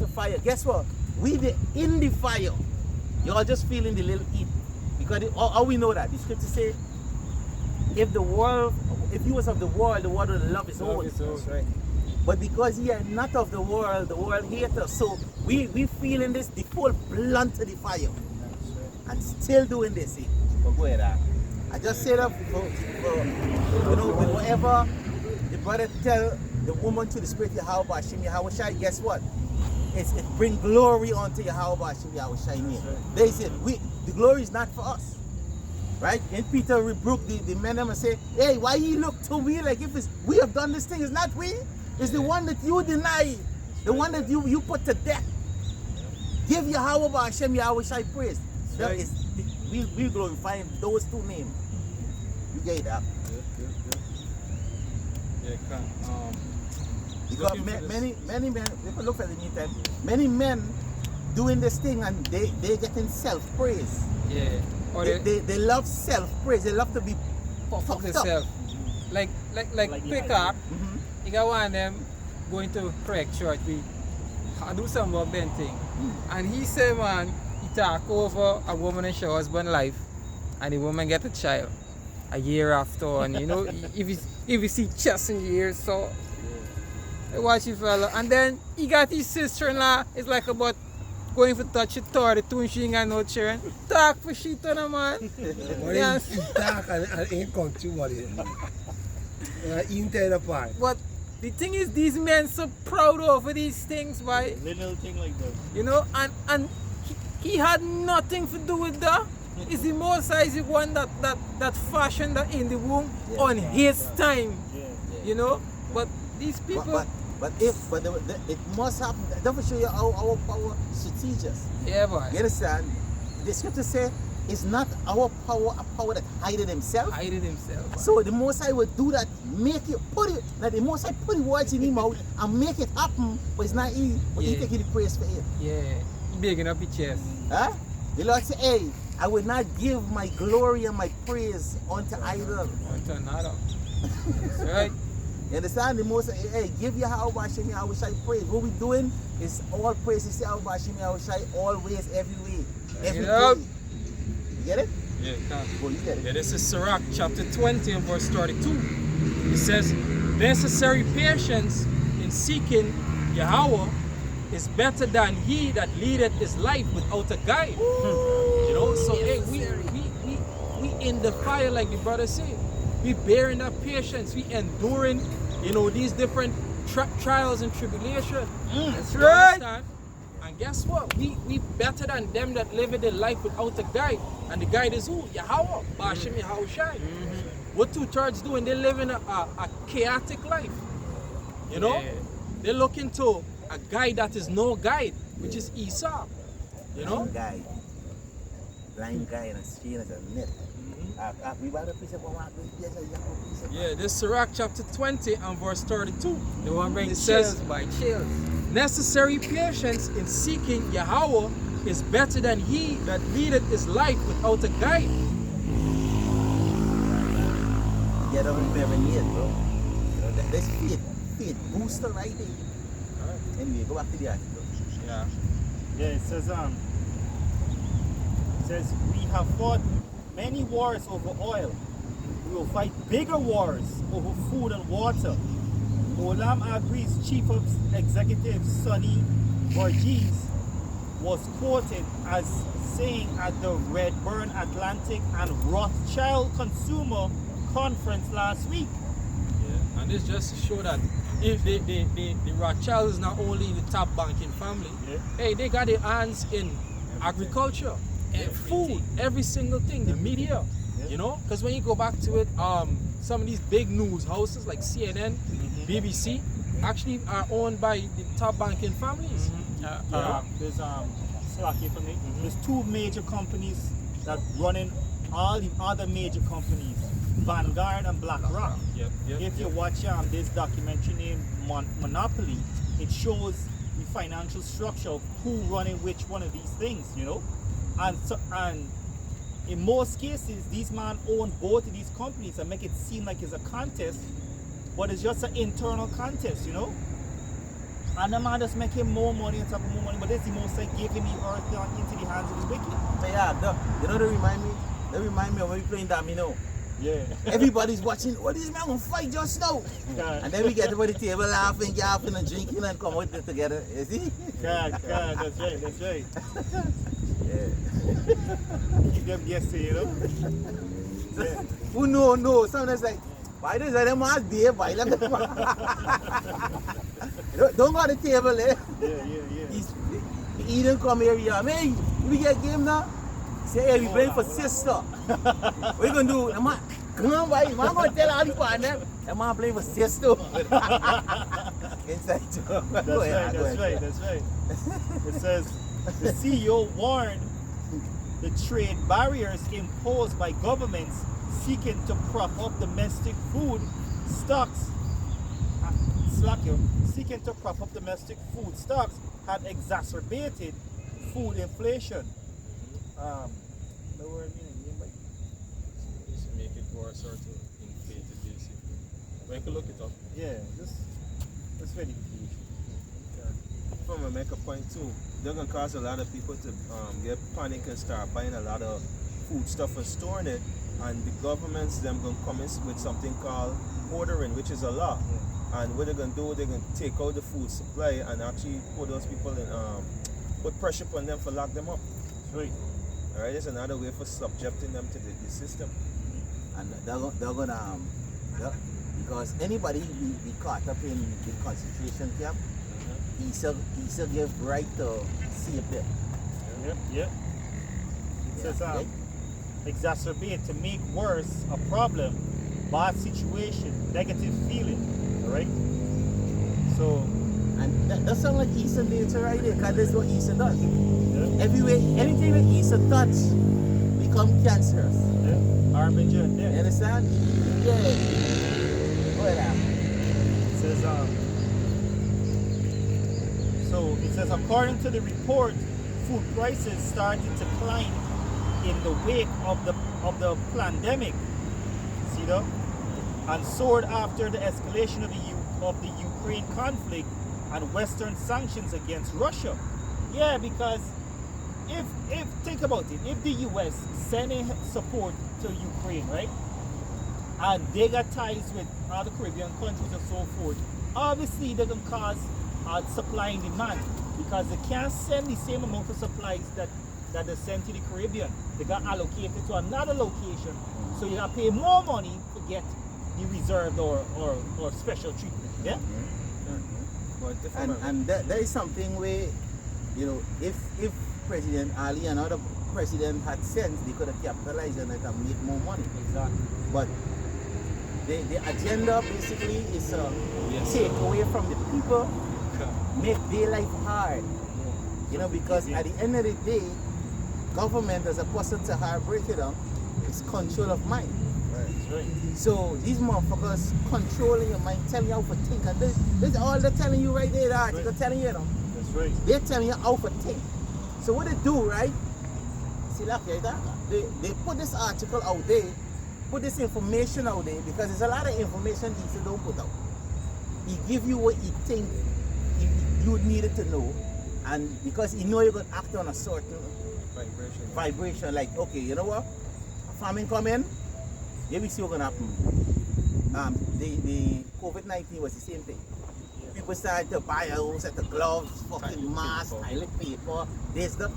of fire. Guess what? We the in the fire. Y'all just feeling the little heat. Because how we know that? The scripture say, if you was of the world would love his own. That's right. But because ye are not of the world hates us. So we feeling this, the full blunt of the fire. That's right. And still doing this. See? But go ahead. I just say that for whatever the brother tell the woman to the spirit Yahawah Banyamyan, guess what? It bring glory onto Yahawah Banyamyan. They said the glory is not for us. Right? And Peter rebuked the men and say, hey, why you look to me like if we have done this thing? It's not we. It's the one that you deny. The one that you put to death. Give Yahawah Banyamyan praise. That is, we glorify those two names. You get that? Yeah, can. Because many men, if you look at the meantime, many men doing this thing and they getting self-praise. Yeah. Or they love self-praise. They love to be fucked themselves. Like Pickup, you got one of them going to correct church. I do some work then thing. And he said, man, he talk over a woman and show husband life, and the woman get a child a year after, and if you see chest in the ear, so I watch you fella. And then he got his sister-in-law, it's like about going for touch it 32 and she ain't got no children. Talk for shit on a man. Yes. Talk and ain't come to what it is. Apart. But the thing is, these men so proud over these things, boy. Little thing like that. And he had nothing to do with that. It's the Masahch is the one that fashioned that in the womb on his time. But these people. But it must happen. That will show you our power strategious. Yeah, boy. You understand? The scripture says it's not our power, a power that hided himself. Boy. So the Masahch will do that, make it, put it. Like the Masahch put the words in his mouth and make it happen. But it's not he. But he taking the praise for it. Yeah. He bigging up his chest. Huh? The Lord say, hey, I will not give my glory and my praise unto idol. Unto another. That's right. You understand? The most, hey, give Yahawah Banyamyan praise. What we doing is all praise is Yahawah Banyamyan always, every way. Every day. You get it? Yeah, Go, you get it. yeah, this is Sirach chapter 20 and verse 32. It says, necessary patience in seeking Yahawah is better than he that leadeth his life without a guide. So hey, we in the fire like the brother said. We bearing that patience, we enduring, these different trials and tribulations. That's right. And guess what? We better than them that live their life without a guide. And the guide is who? Yahawah Banyamyan. What 2/3 doing? They live in a chaotic life. They're looking to a guide that is no guide, which is Esau. Blind guy and straight as a net. Yeah, this is Sirach chapter 20 and verse 32. The one bring chills by chills. Necessary patience in seeking Yahawah is better than he that leadeth his life without a guide. Yeah, don't remember yet, bro. That's faith booster right there. Anyway, go back to the article. Yeah, it says we have fought many wars over oil. We will fight bigger wars over food and water. Olam Agri's chief of executive Sonny Borges was quoted as saying at the Redburn Atlantic and Rothschild Consumer Conference last week. Yeah, and this just to show that if the Rothschild is not only the top banking family, hey, they got their hands in agriculture, food, every single thing, the media, because when you go back to it, some of these big news houses like CNN, BBC, actually are owned by the top banking families. There's Slacky for me. There's two major companies that running all the other major companies, Vanguard and BlackRock. If you watch this documentary named Monopoly, it shows the financial structure of who running which one of these things, and in most cases these men own both of these companies and make it seem like it's a contest, but it's just an internal contest, And the man just making more money and top of more money, but this the most like giving the earth down into the hands of the wicked. But yeah, you know they remind me? They remind me of when we playing domino. Yeah. Everybody's watching, oh, these men gonna fight just now. And then we get to the table laughing, yapping and drinking and come with it together. You see? God, that's right, that's right. Yeah. Keep them guessing, you know? Yeah. Who no. Sometimes like, why does that man be a why? Don't go on the table, eh? Yeah. He didn't come here, yeah. Man, we get game now. Say, hey, we playing for sister. What you gonna do? Man, come on, boy. Man, gonna tell all the partner. That man playing for sister. Inside joke. That's right. It says, the CEO warned the trade barriers imposed by governments seeking to prop up domestic food stocks. Seeking to prop up domestic food stocks had exacerbated food inflation. Just make it worse or to inflate it basically. But you can look it up. Yeah, this verification. If I'm gonna make a point too, they're gonna cause a lot of people to get panic and start buying a lot of food stuff and storing it, and the governments them gonna come in with something called ordering, which is a law. Yeah. And what they're gonna do, they're gonna take out the food supply and actually put those people in put pressure on them for lock them up. That's right. Alright, it's another way for subjecting them to the system. And they're gonna because anybody be caught up in the concentration camp, Isa give right to save them. Yep. It says exacerbate, to make worse a problem, bad situation, negative feeling. Alright? So And that sounds like Eastern nature right there, because that's what Eastern does. yeah. Everywhere, anything that Eastern touch become cancerous. Harbinger You death. understand? Yeah. Go ahead. It says according to the report, food prices started to climb in the wake of the pandemic. See that? And soared after the escalation of the Ukraine conflict and Western sanctions against Russia. Yeah, because if think about it, if the US sending support to Ukraine, right? And they got ties with other Caribbean countries and so forth, obviously they're gonna cause supply and demand, because they can't send the same amount of supplies that they send to the Caribbean. They got allocated to another location, so you gotta pay more money to get the reserved or special treatment. Yeah. And there is something where, you know, if President Ali and other president had sense, they could have capitalized on it and made more money. Exactly. But the agenda basically is take away from the people, make their life hard. You know, because at the end of the day, government as a person to hard break it down is control of mind. Right. So these motherfuckers controlling your mind, telling you how to think, and this is all they're telling you right there. Right. They're telling you, That's right. they're telling you how to think. So what they do, right? See that, they put this article out there, put this information out there, because there's a lot of information he don't put out. He give you what he think you needed to know, and because he know you're gonna act on a certain vibration, like, okay, you know what? Famine come in, here we see what's gonna happen. The COVID-19 was the same thing. People started to buy house at the gloves, fucking masks, toilet paper.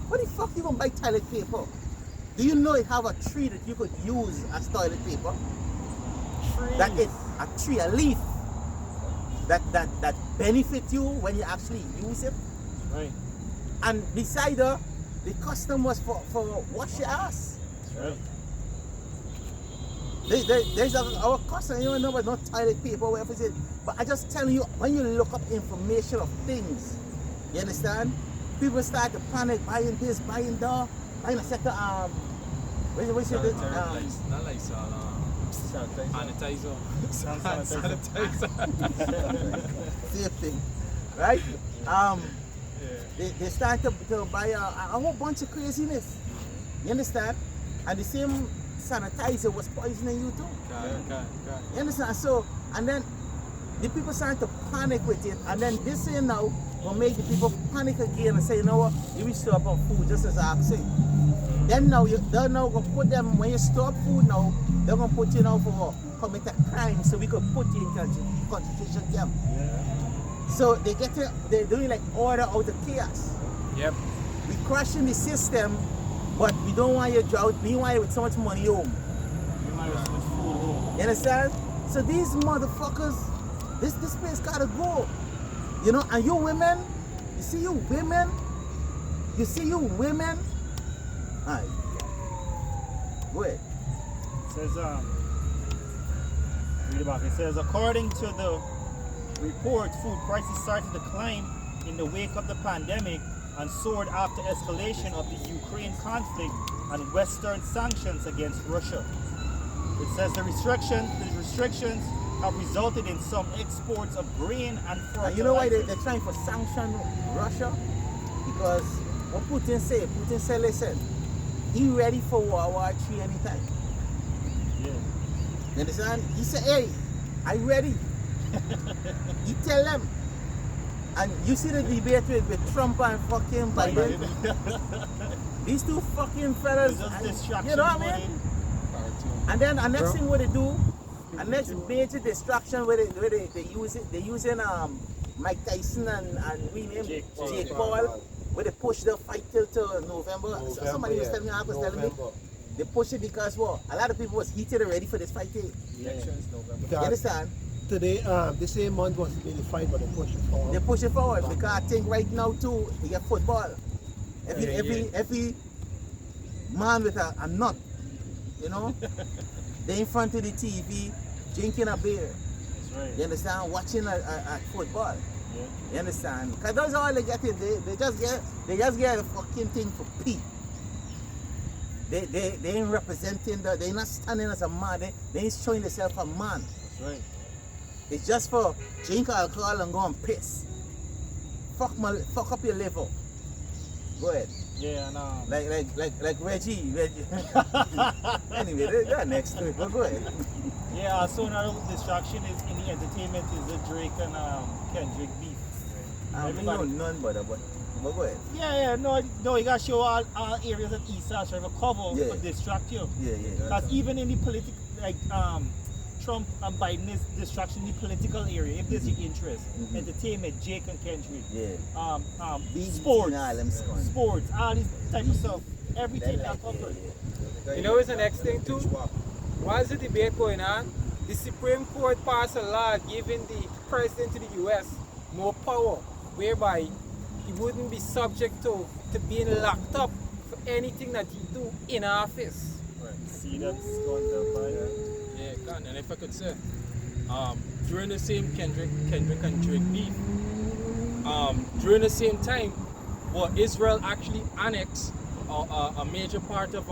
What the fuck you gonna buy toilet paper? Do you know it have a tree that you could use as toilet paper? That is a tree, a leaf that benefit you when you actually use it. Right. And beside the custom was for wash your ass. That's right. There's our custom, you know, but not toilet paper, whatever it is. But I just tell you, when you look up information of things, you understand? People start to panic, buying this, buying that, buying a set of what's it? Not like sanitizer. Sanitizer. Same thing, right? They start to buy a whole bunch of craziness. You understand? And the same sanitizer was poisoning you too. You understand? So, and then the people start to panic with it, and then this year now, will make the people panic again and say, you know what, you will store up on food just as I say. Then now they're now gonna put them when you store up food now, they're gonna put you now for commit a crime so we could put you in concentration camp. So they're doing like order out of chaos. Yep. We crashing the system, but we don't want you drought, we want you with so much money home. You understand? So these motherfuckers, this place gotta go. You know, and you women, Aye. Go ahead. It says, read about it. It says, according to the report, food prices started to climb in the wake of the pandemic and soared after escalation of the Ukraine conflict and Western sanctions against Russia. It says the restrictions have resulted in some exports of grain and fertilizer. And you know why they're trying to sanction Russia? Because what Putin said, listen, he ready for World War III anytime. Yeah. You understand? He said, hey, I ready. He tell them. And you see the debate with Trump and fucking Biden? These two fucking fellas, you know what I mean? And then the next thing what they do, the next major distraction where they using Mike Tyson and we name Jake Paul, where they push the fight till November. Somebody was telling me, me, they push it because what? A lot of people was heated already for this fight. Elections November. You understand? Today, the same month was really fine, but they push it forward. They push it forward because I think right now too, they get football. Every man with a nut, you know, they in front of the TV drinking a beer. That's right. You understand? Watching a football. Yeah. You understand? Because that's all they get. They just get a fucking thing for pee. They ain't representing they ain't not standing as a man. They ain't showing themselves a man. That's right. It's just for drink alcohol and go and piss. Fuck up your liver. Go ahead. Yeah, and Like Reggie. Anyway, they're next to it, but go ahead. yeah, so another distraction is in the entertainment is the Drake and Kendrick beef. I mean, none but go ahead. Yeah, no, you gotta show all areas of East Side trying to cover Yeah. to distract you. Yeah. Because even in the political, like Trump and Biden is distraction in the political area. If there's your interest, entertainment, Jake and Kendrick, sports, all this type of stuff, everything are covered. You know what's the next thing too? While the debate going on, the Supreme Court passed a law giving the president of the US more power, whereby he wouldn't be subject to being locked up for anything that he do in office. Right. See that's going to buy. Yeah, and if I could say, during the same Kendrick and Drake beef, during the same time, Israel actually annexed a major part of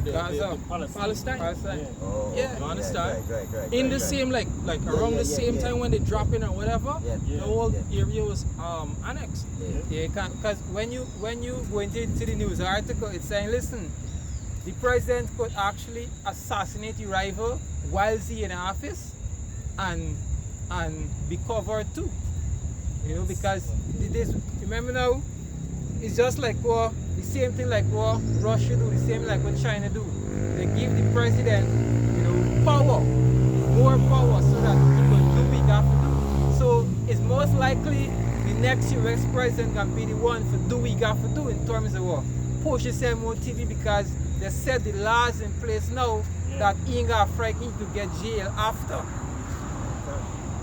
Gaza, Palestine. Palestine. Oh, Yeah, you understand? Right. In the same like around the same time when they drop in or whatever, the whole area was annexed. Yeah, because when you go into the news article, it's saying, listen, the president could actually assassinate your rival while he in office and be covered too. You know, because this, remember now, it's just like the same thing like what Russia do, the same like what China do. They give the president, power, more power, so that he can do what he got to do. So it's most likely the next US president can be the one to do what he got to do in terms of what push himself more TV, because they set the laws in place now that he ain't got frightened to get jail after.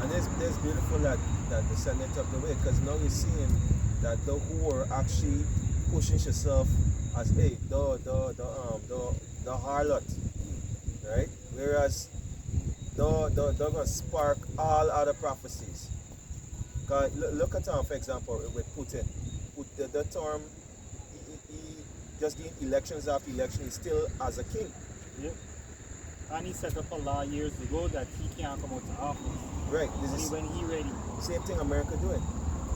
And it's beautiful that the Senate up the way, because now you're seeing that the who are actually pushing yourself as the harlot, right? Whereas they're gonna spark all other prophecies. Cause look at for example with Putin. The term he just the elections after election, he's still as a king. Yep. And he set up a law years ago that he can't come out to office. Right. This is when he ready. Same thing America doing.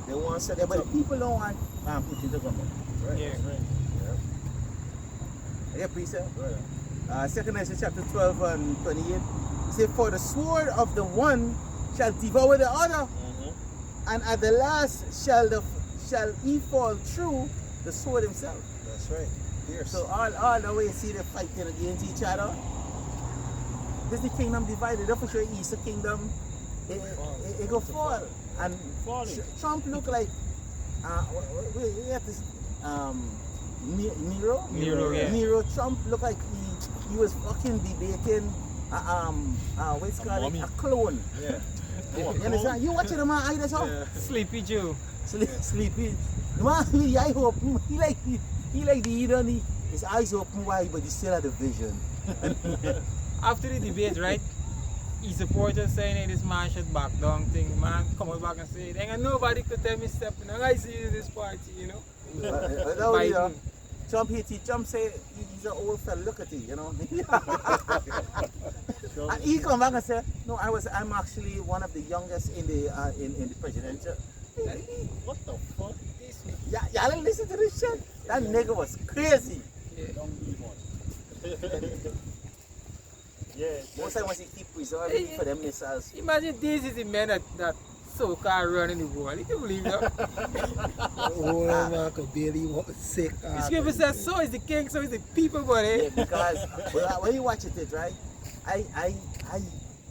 They want to set it But up. people don't want Putin to come out. Right. Yeah, right. Yeah, precept. Right. 2 Ezra chapter 12 and 28. Say, for the sword of the one shall devour the other, And at the last shall he fall through the sword himself. That's right. Fierce. So all the way you see the fighting against each other. This is the kingdom divided. Don't for sure Eastern kingdom it go fall. And Trump look like we have this Nero. Yeah. Nero Trump look like he was fucking debating what's called a clone. Yeah. You understand? You watching the man eye that's all? Yeah. Sleepy Joe. Sleepy. The man he eye open. He like his eyes open wide, but he still had a vision. After the debate, right? His supporters saying hey, this man should back down thing. Man coming back and say, and nobody could tell me step in. I see you this party, you know. Biden. Trump say he's an old fella. Look at it, you know. And he come back and say, no, I'm actually one of the youngest in the presidential. What the fuck? Y'all didn't listen to this shit? That nigga was crazy. Yeah. Most times he keep reserving for them missiles. Imagine this is the man that so-called running the world. You can believe that? Oh, man, could barely walk sick. The scripture says, so is the king, so is the people, buddy. Yeah, because when you watch it, right, I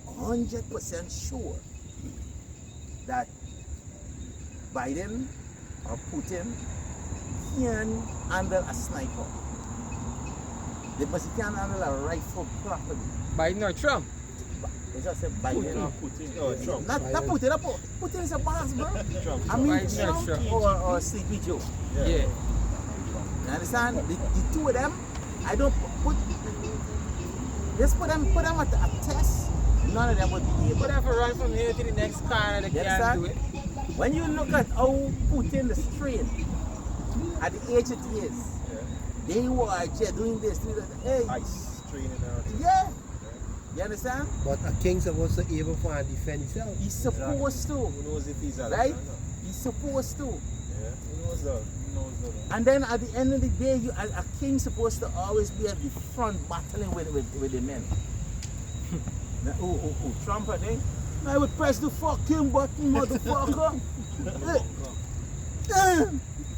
100% sure that Biden or Putin can handle a sniper. Because he can handle a rifle properly. Biden or Trump? They just say Biden. Putin. Trump. Not Putin. Putin is a boss, bro. Trump. I mean, Biden or Trump Trump. or Sleepy Joe. Yeah. You understand? The two of them, I don't put. Just put them at a test. None of them would be able. Put them for run from here to the next corner, they can't do it. When you look at how Putin is trained at the age it is, they were doing this, doing that. Hey, Ice training out. yeah. You understand? But a king supposed to able to defend himself. He's supposed to. Who knows if he's alive? Right? He's supposed to. Yeah. Who knows that? And then at the end of the day, a king's supposed to always be at the front battling with the men. Now, Trump, I think. I would press the fucking button, motherfucker.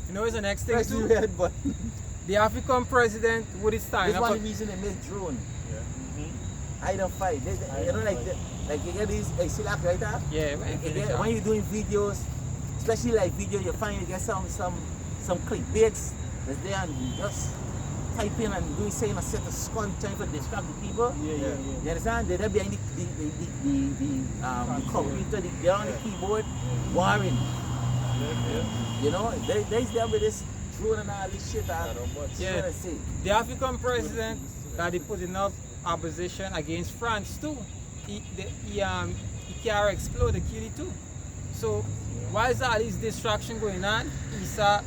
You know, it's the next thing Press too. the red button. The African president would stand That's up. one reason they make drone. Yeah. I don't fight. You know, like you get these, see that right there? Yeah, man. When you're doing videos, especially like video, you find you get some clickbaits that's there and you just type in and doing saying a set of scun trying to distract the people. Yeah. You understand? They're behind the computer, they're on the keyboard, warring. You know, they's there with this drone and all this shit. Yeah. The African president that he put enough opposition against France too. He can explode the kill it too. So why is all this distraction going on? He's there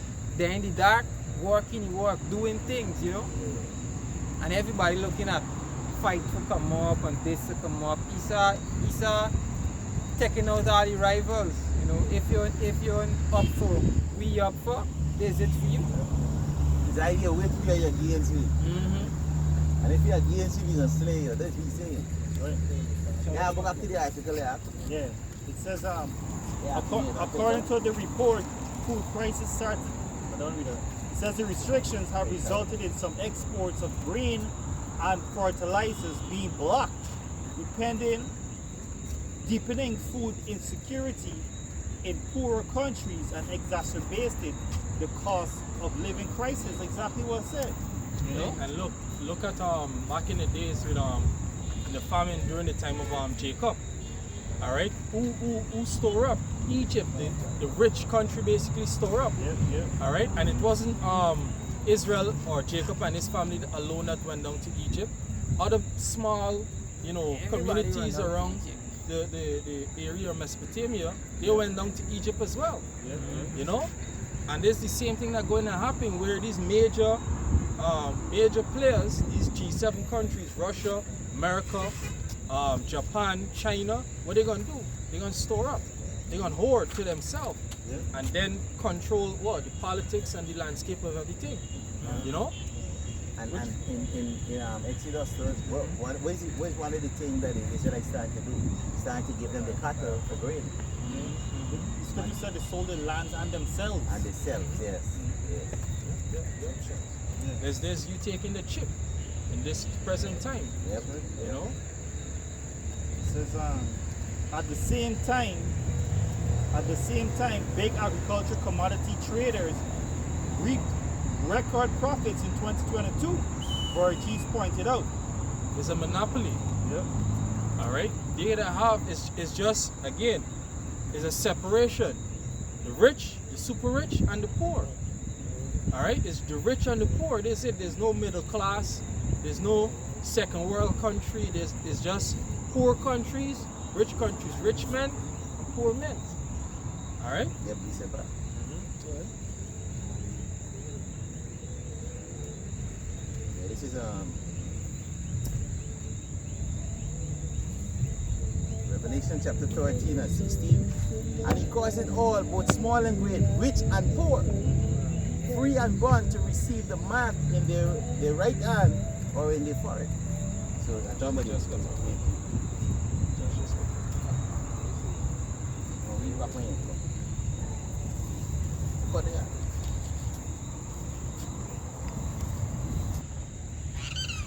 in the dark, working work, doing things, you know. And everybody looking at fight to come up and this to come up. He's taking out all the rivals. You know, if you're up for, we up for, there's it for you. His idea wait till you're against me. And if you're against me, you're gonna slay you. That's what he's saying. Right. Yeah, go back to the article there. Yeah. It says according to the report, food prices started. I don't read it. It says the restrictions have resulted in some exports of grain and fertilizers being blocked, deepening food insecurity in poorer countries and exacerbated the cost of living crisis. Exactly what I said. You know? And look at back in the days with the famine during the time of Jacob. All right, who store up? Egypt, the rich country basically store up. Yeah. All right, and it wasn't Israel or Jacob and his family alone that went down to Egypt. Other small, communities around the area of Mesopotamia, they went down to Egypt as well. You know, and there's the same thing that going to happen where these major players, these G7 countries, Russia, America, Japan, China, what they're going to do? They're going to store up. They're going to hoard to themselves and then control the politics and the landscape of everything. You know? And in Exodus, what is one of the things that the Israelites started to do? Started to give them the cattle for grain. because he said they sold their lands and themselves. And themselves, yes. There's you taking the chip in this present time. Yep. You know? It says, at the same time, big agriculture commodity traders reaped record profits in 2022. Borges pointed out. It's a monopoly. Yep. All right. They that have is just again, is a separation. The rich, the super rich, and the poor. All right. It's the rich and the poor. They said there's no middle class. There's no second world country. There's just poor countries, rich men, and poor men. All right. Yep, dice bra. Yeah, this is Revelation chapter 13 and 16. And he caused it all, both small and great, rich and poor, free and bond, to receive the mark in their right hand or in their forehead. So I don't know. Read back my info. Cut it out.